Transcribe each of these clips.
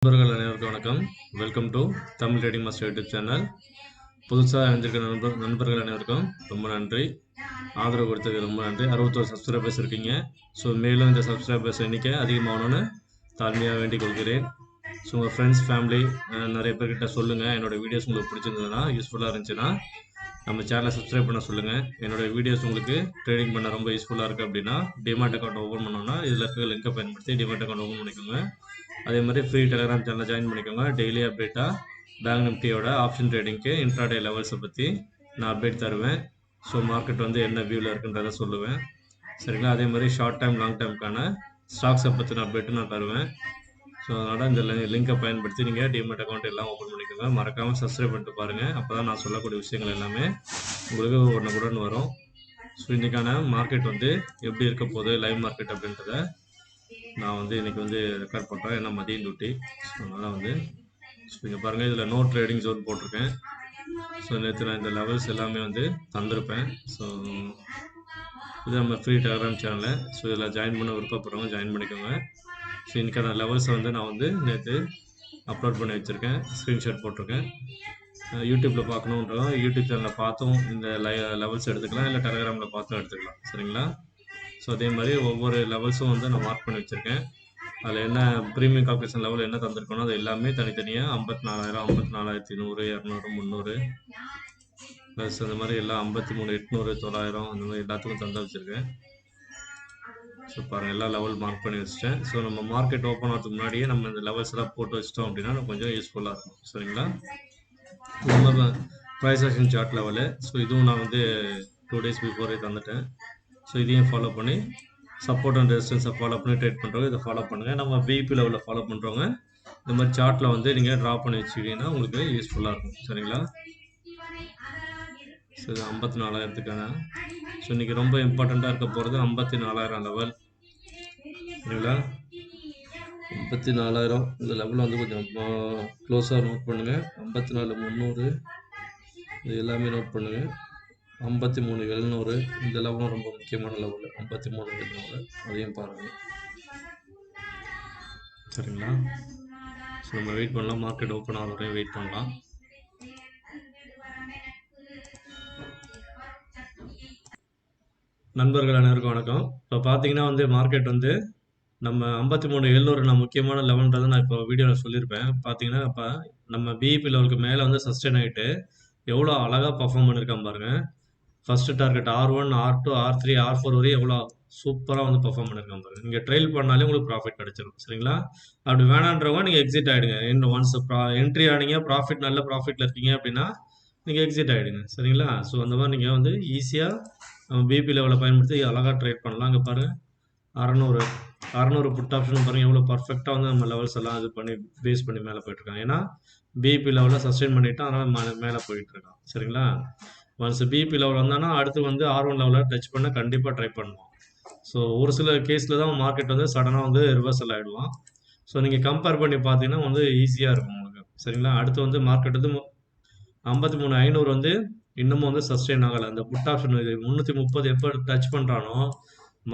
நண்பர்கள் அனைவருக்கும் வணக்கம். Welcome to Tamil trading master YouTube channel. புதுசாக இணைஞ்சிருக்க நண்பர்கள் அனைவருக்கும் ரொம்ப நன்றி. ஆதரவு கொடுத்தது ரொம்ப நன்றி. 61 சப்ஸ்கிரைபர்ஸ் இருக்கீங்க. ஸோ மேலும் இந்த சப்ஸ்கிரைபர்ஸ் எண்ணிக்கை அதிகமாகணும்னு தாழ்மையாக வேண்டிக் கொள்கிறேன். ஸோ உங்கள் ஃப்ரெண்ட்ஸ் ஃபேமிலி நிறைய பேர்கிட்ட சொல்லுங்கள். என்னோடய வீடியோஸ் உங்களுக்கு பிடிச்சிருந்ததுன்னா, யூஸ்ஃபுல்லாக இருந்துச்சுன்னா நம்ம சேனலை சப்ஸ்கிரைப் பண்ண சொல்லுங்கள். என்னோடய வீடியோஸ் உங்களுக்கு ட்ரேடிங் பண்ண ரொம்ப யூஸ்ஃபுல்லாக இருக்குது அப்படின்னா டிமேட் அக்கௌண்ட் ஓப்பன் பண்ணோன்னா இதில் இருக்க லிங்கை பயன்படுத்தி டிமேட் அக்கௌண்ட் ஓப்பன் பண்ணிக்கோங்க. அதே மாதிரி ஃப்ரீ டெலிகிராம் சேனலில் ஜாயின் பண்ணிக்கோங்க. டெய்லி அப்டேட்டாக பேங்க் நிஃப்டியோட ஆப்ஷன் ட்ரேடிங்க்கு இன்ட்ராடே லெவல்ஸை பற்றி நான் அப்டேட் தருவேன். ஸோ மார்க்கெட் வந்து என்ன வியூவில் இருக்குன்றதை சொல்லுவேன். சரிங்களா? அதே மாதிரி ஷார்ட் டைம் லாங் டைமுக்கான ஸ்டாக்ஸை பற்றின அப்டேட்டும் நான் தருவேன். ஸோ அதனால் இந்த லிங்கை பயன்படுத்தி நீங்கள் டிமேட் அக்கௌண்ட் எல்லாம் ஓப்பன் பண்ணிக்கோங்க. மறக்காமல் சப்ஸ்கிரைப் பண்ணிட்டு பாருங்கள். அப்போ தான் நான் சொல்லக்கூடிய விஷயங்கள் எல்லாமே உங்களுக்கு உடனுக்குடன் வரும். ஸோ இன்றைக்கான மார்க்கெட் வந்து எப்படி இருக்க போகுது, லைவ் மார்க்கெட் அப்படின்றத நான் வந்து இன்றைக்கி வந்து ரெக்கார்ட் பண்ணுறேன். ஏன்னா மதியம் டியூட்டி. ஸோ அதனால் வந்து இங்கே பாருங்கள், இதில் நோ ட்ரேடிங் ஜோன் போட்டிருக்கேன். ஸோ நேற்று நான் இந்த லெவல்ஸ் எல்லாமே வந்து தந்திருப்பேன். ஸோ இது நம்ம ஃப்ரீ டெலிகிராம் சேனலில். ஸோ இதில் ஜாயின் பண்ண விருப்பப்படுறவங்க ஜாயின் பண்ணிக்கோங்க. ஸோ இன்றைக்கான லெவல்ஸை வந்து நான் வந்து நேற்று அப்லோட் பண்ணி வச்சுருக்கேன். ஸ்க்ரீன்ஷாட் போட்டிருக்கேன். யூடியூப்பில் பார்க்கணுன்றவங்க யூடியூப் சேனலில் பார்த்தும் இந்த லெவல்ஸ் எடுத்துக்கலாம், இல்லை டெலிகிராமில் பார்த்தும் எடுத்துக்கலாம். சரிங்களா? ஸோ அதே மாதிரி ஒவ்வொரு லெவல்ஸும் வந்து நான் மார்க் பண்ணி வச்சுருக்கேன். அதில் என்ன ப்ரீமியம் கால்குலேஷன் லெவல் என்ன தந்திருக்கணும் அது எல்லாமே தனித்தனியாக 54,000, 54,100, 200, 300 ப்ளஸ் அந்த மாதிரி எல்லாம் 53, 800, 900 அந்த மாதிரி எல்லாத்துக்கும் தந்து வச்சுருக்கேன். ஸோ பாருங்கள், எல்லா லெவல் மார்க் பண்ணி வச்சுட்டேன். ஸோ நம்ம மார்க்கெட் ஓப்பன் ஆகிறதுக்கு முன்னாடியே நம்ம இந்த லெவல்ஸ் எல்லாம் போட்டு வச்சிட்டோம் அப்படின்னா நமக்கு கொஞ்சம் யூஸ்ஃபுல்லாக இருக்கும். சரிங்களா? நம்ம price action chart level. So இதுவும் நான் வந்து 2 days பிஃபோரே தந்துட்டேன். ஸோ இதையும் ஃபாலோ பண்ணி சப்போர்ட் அண்ட் ரெசிஸ்டன்ஸை ஃபாலோ பண்ணி ட்ரேட் பண்ணுறவங்க இதை ஃபாலோ பண்ணுங்கள். நம்ம பிபி லெவலில் ஃபாலோ பண்ணுறவங்க இந்த மாதிரி சார்ட்டில் வந்து நீங்கள் ட்ரா பண்ணி வச்சுக்கிட்டீங்கன்னா உங்களுக்கு யூஸ்ஃபுல்லாக இருக்கும். சரிங்களா? ஸோ இது 54,000க்கான. ஸோ இன்றைக்கி ரொம்ப இம்பார்ட்டண்ட்டாக இருக்க போகிறது 54,000 லெவல். சரிங்களா? 54,000 இந்த லெவலில் வந்து கொஞ்சம் க்ளோஸாக நோட் பண்ணுங்கள். 54,300 இது எல்லாமே நோட் பண்ணுங்கள். 53,700 இந்த லெவலும் ரொம்ப முக்கியமான லெவல். 53,700 அதையும் பாருங்கள். சரிங்களா? ஸோ நம்ம வெயிட் பண்ணலாம். மார்க்கெட் ஓப்பன் ஆகிற வரையும் வெயிட் பண்ணலாம். நண்பர்கள் அனைவருக்கும் வணக்கம். இப்போ பார்த்தீங்கன்னா வந்து மார்க்கெட் வந்து நம்ம 53,700 நான் முக்கியமான லெவல்ன்றதை நான் இப்போ வீடியோவில் சொல்லியிருப்பேன். பார்த்தீங்கன்னா இப்போ நம்ம பிஇபி லெவலுக்கு மேலே வந்து சஸ்டெயின் ஆகிட்டு எவ்வளோ அழகாக பர்ஃபார்ம் பண்ணியிருக்கான் பாருங்கள். First target R1, R2, R3, R4 வரையும் எவ்வளோ சூப்பராக வந்து பர்ஃபார்ம் பண்ணியிருக்காங்க பாருங்கள். நீங்கள் ட்ரெயில் பண்ணாலே உங்களுக்கு ப்ராஃபிட் கிடச்சிடும். சரிங்களா? அப்படி வேணான்றவங்க நீங்கள் எக்ஸிட் ஆகிடுங்க. இன்னும் ஒன்ஸ் என்ட்ரி ஆனீங்க, ப்ராஃபிட் நல்ல ப்ராஃபிட்டில் இருக்கீங்க அப்படின்னா நீங்கள் எக்ஸிட் ஆகிடுங்க. சரிங்களா? ஸோ அந்த மாதிரி நீங்கள் வந்து ஈஸியாக பிபி லெவலில் பயன்படுத்தி அழகாக ட்ரேட் பண்ணலாம். அங்கே பாருங்கள் 600 புட் ஆப்ஷன் பாருங்கள் எவ்வளோ பர்ஃபெக்டாக வந்து நம்ம லெவல்ஸ் எல்லாம் இது பண்ணி பேஸ் பண்ணி மேலே போயிட்டுருக்காங்க. ஏன்னா பிபி லெவலில் சஸ்டெயின் பண்ணிவிட்டு அதனால் மேலே போயிட்டுருக்கான். சரிங்களா? ஒன்ஸ் பிபி லெவல் வந்தானா அடுத்து வந்து R1 லெவலில் டச் பண்ண கண்டிப்பாக ட்ரை பண்ணுவோம். ஸோ ஒரு சில கேஸில் தான் மார்க்கெட் வந்து சடனாக வந்து ரிவர்சல் ஆகிடுவான். ஸோ நீங்கள் கம்பேர் பண்ணி பார்த்தீங்கன்னா வந்து ஈஸியாக இருக்கும் உங்களுக்கு. சரிங்களா? அடுத்து வந்து மார்க்கெட் வந்து 53,500 வந்து இன்னமும் வந்து சஸ்டெயின் ஆகலை. அந்த புட் ஆப்ஷன் 330 எப்போ டச் பண்ணுறானோ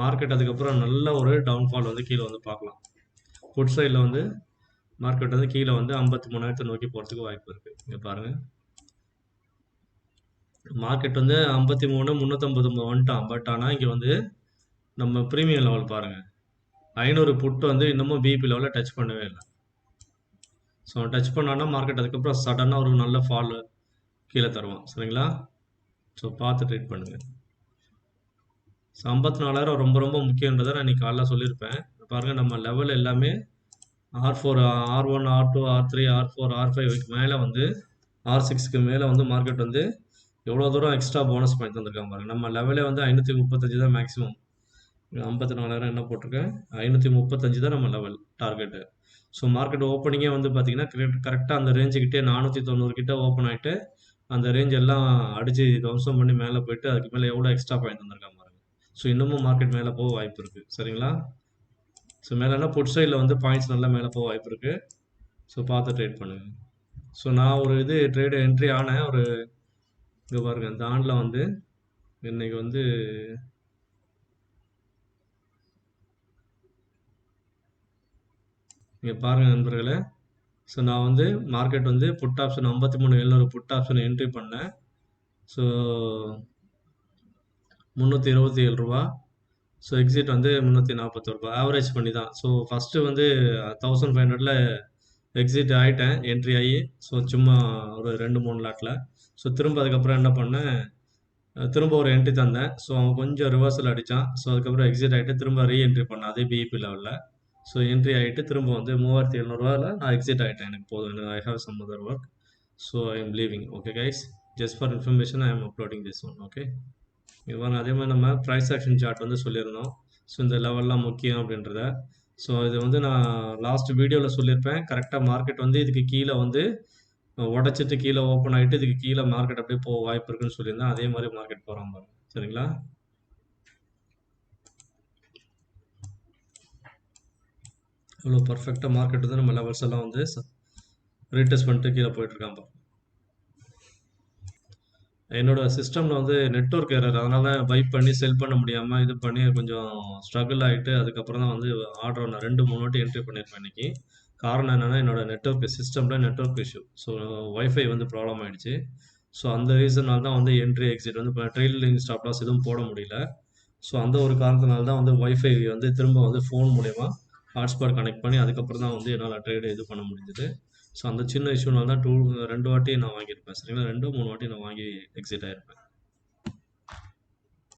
மார்க்கெட் அதுக்கப்புறம் நல்ல ஒரு டவுன்ஃபால் வந்து கீழே வந்து பார்க்கலாம். புட் சைடில் வந்து மார்க்கெட் வந்து கீழே வந்து 53,000 நோக்கி போகிறதுக்கு வாய்ப்பு இருக்குது. இங்கே பாருங்கள், மார்க்கெட் வந்து 53,350 வந்துட்டான். பட் ஆனால் இங்கே வந்து நம்ம ப்ரீமியம் லெவல் பாருங்கள், 500 புட்டு வந்து இன்னமும் பிபி லெவலில் டச் பண்ணவே இல்லை. ஸோ டச் பண்ணான்னா மார்க்கெட் அதுக்கப்புறம் சடனாக ஒரு நல்ல ஃபால் கீழே தருவான். சரிங்களா? ஸோ பார்த்து ட்ரேட் பண்ணுங்கள். ஸோ 54,000 ரொம்ப ரொம்ப முக்கியன்றதை நான் இன்றைக்கி காலைல சொல்லியிருப்பேன். பாருங்கள், நம்ம லெவல் எல்லாமே R4, R1, R2, R3, R4, R5க்கு மேலே வந்து R6க்கு மேலே வந்து மார்க்கெட் வந்து எவ்வளோ தூரம் எக்ஸ்ட்ரா போனஸ் பாயிண்ட் தந்திருக்காங்க பாருங்கள். நம்ம லெவலே வந்து 535 தான் மேக்ஸிமம். 54,000 என்ன போட்டிருக்கேன், 535 தான் நம்ம லெவல் டார்கெட்டு. ஸோ மார்க்கெட் ஓப்பனிங்கே வந்து பார்த்தீங்கன்னா கரெக்டாக அந்த ரேஞ்சுக்கிட்டே 490 கிட்டே ஓப்பன் ஆகிட்டு அந்த ரேஞ்ச் எல்லாம் அடித்து தம்சம் பண்ணி மேலே போயிட்டு அதுக்கு மேலே எவ்வளோ எக்ஸ்ட்ரா பாயிண்ட் தந்திருக்காங்க பாருங்கள். ஸோ இன்னமும் மார்க்கெட் மேலே போக வாய்ப்பு இருக்குது. சரிங்களா? ஸோ மேலேனா புட் சைடில் வந்து பாயிண்ட்ஸ் நல்லா மேலே போக வாய்ப்பு இருக்குது. ஸோ பார்த்து ட்ரேட் பண்ணுங்கள். ஸோ நான் ஒரு ட்ரேடு என்ட்ரி ஆனேன். ஒரு இங்கே பாருங்கள், இந்த ஆண்டில் வந்து இன்றைக்கி வந்து இங்கே பாருங்கள் நண்பர்களே, ஸோ நான் வந்து மார்க்கெட் வந்து put option 53,700 put option entry பண்ணேன். ஸோ ரூ. 327. ஸோ எக்ஸிட் வந்து ரூ. 341. ஆவரேஜ் பண்ணி தான். ஸோ ஃபஸ்ட்டு வந்து 1500ல எக்ஸிட் ஆயிட்டேன். என்ட்ரி ஆகி. ஸோ சும்மா ஒரு 2, 3 லாட்ல. ஸோ திரும்ப அதுக்கப்புறம் என்ன பண்ணேன், திரும்ப ஒரு என்ட்ரி தந்தேன். ஸோ அவன் கொஞ்சம் ரிவர்சல் அடிச்சான். ஸோ அதுக்கப்புறம் எக்ஸிட் ஆயிட்டு திரும்ப ரீஎன்ட்ரி பண்ணேன். அதே பிஇபி லெவல்ல. ஸோ என்ட்ரி ஆயிட்டு திரும்ப வந்து ரூ. 3700ல நான் எக்ஸிட் ஆயிட்டேன். எனக்கு போதும். I have some other work. So I am leaving. Okay guys. Just for information I am uploading this one. Okay. இவங்க அதே மாதிரி நம்ம ப்ரைஸ் ஆக்ஷன் சார்ட் வந்து சொல்லியிருந்தோம். ஸோ இந்த லெவல்லாம் முக்கியம் அப்படின்றத. ஸோ இது வந்து நான் லாஸ்ட் வீடியோவில் சொல்லியிருப்பேன். கரெக்டாக மார்க்கெட் வந்து இதுக்கு கீழே வந்து உடச்சிட்டு கீழே ஓப்பன் ஆகிட்டு இதுக்கு கீழே மார்க்கெட் அப்படியே போக வாய்ப்பு இருக்குன்னு சொல்லியிருந்தேன். அதே மாதிரி மார்க்கெட் போகிறான் பாருங்க. சரிங்களா? இவ்வளோ பர்ஃபெக்டாக மார்க்கெட் வந்து நம்ம லெவல்ஸ் எல்லாம் வந்து ரீடெஸ்ட் பண்ணிட்டு கீழே போயிட்டுருக்கான் பாருங்க. என்னோட சிஸ்டமில் வந்து நெட்வொர்க் எரர், அதனால வைப் பண்ணி செல் பண்ண முடியாமல் இது பண்ணி கொஞ்சம் ஸ்ட்ரகிள் ஆகிட்டு அதுக்கப்புறம் தான் வந்து ஆர்டர் நான் 2, 3 வாட்டி என்ட்ரி பண்ணியிருப்பேன் இன்னைக்கு. காரணம் என்னென்னா என்னோட நெட்வொர்க் சிஸ்டமில் நெட்வொர்க் இஷ்யூ. ஸோ வைஃபை வந்து ப்ராப்ளம் ஆகிடுச்சு. ஸோ அந்த ரீசனால் தான் வந்து என்ட்ரி எக்ஸிட் வந்து இப்போ ட்ரெயிலிங் ஸ்டாப் லாஸ் எதுவும் போட முடியல. ஸோ அந்த ஒரு காரணத்தினால தான் வந்து வைஃபை வந்து திரும்ப வந்து ஃபோன் மூலயமா ஹாட்ஸ்பாட் கனெக்ட் பண்ணி அதுக்கப்புறம் தான் வந்து என்னால் ட்ரேடு இது பண்ண முடிஞ்சுது. ஸோ அந்த சின்ன இஷ்யூனால தான் 2 வாட்டி நான் வாங்கியிருப்பேன். சரிங்களா? 2, 3 வாட்டி நான் வாங்கி எக்ஸிட் ஆகிருப்பேன்.